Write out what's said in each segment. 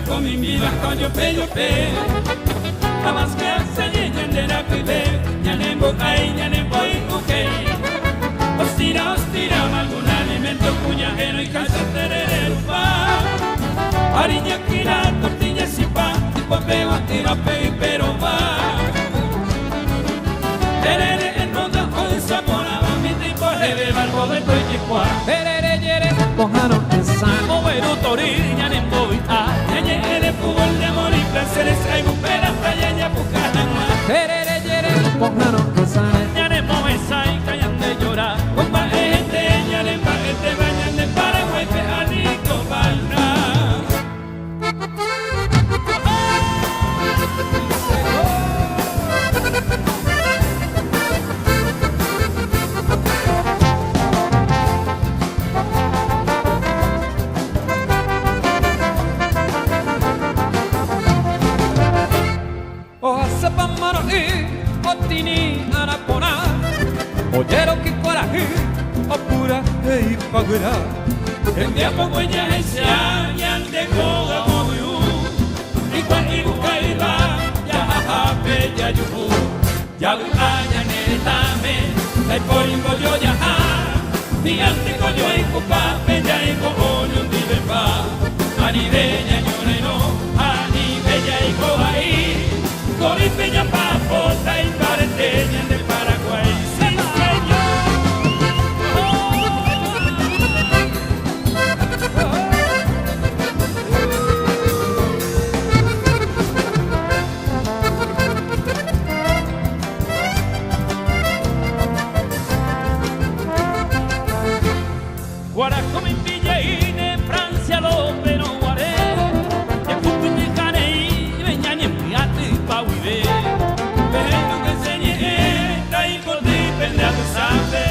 Con mi vida con yo pe Amas que se llenan de la pibe Ñanembo ay ñanembo y okay Ostira algún alimento cuñajero y calza tererero pa Ariña quira tortilla y pan Tipo pego a tira pe pero va Terere en ronda o de sabora mi tipo de barbo de toyicua Terere yere cojano en san Moveru toriña nembo y de fútbol de amor y placeres hay buperas playa ya buscan más terere yere pojano kusane ñane moesa y callan de llorar compa gente ñane pa gente bañan de Paraguay pe alico balna Otini anapona Oyero que coraje Opura e ipagura El día pongo ella ese año de coga moviu Igual y busca y va Ya jaja bella yubu Ya bucaña neretame La polimbo yo ya ha Ni ante coño y cupa Bella y coño un dibepa Ani bella ñoreno Ani bella y coja ahí Cori peña papota y pareteña de Paraguay. ¡Sí, Guaraco mi pilla y de Francia lo pero guaré. Ya puto mi jane y veña ni empiate pa huive. Pero que enseñe y por ti pendia tu sabe.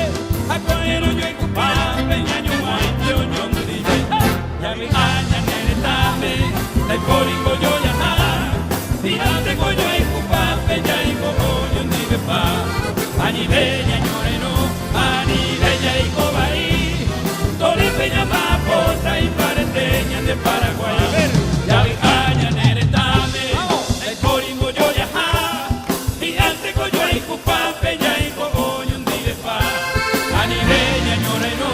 A coero yo y cupa veña ni guay yo no dice. Ya mi aña neretame, la poringo yo ya ha. Tirante coño y cupa veña y coño dice pa. Ani veña ñoreno, ani bella y cobaí. Tori peña papota y pareteña de Paraguay. A ver, ya vi caña neretame, el coringo yo ya ha. Y ante coño y cupa peña y cogoño un de pa. Ani bella ñoreno,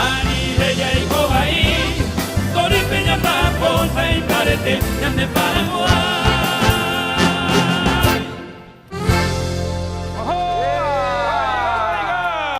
ani bella y cobaí. Tori peña papota y pareteña de Paraguay.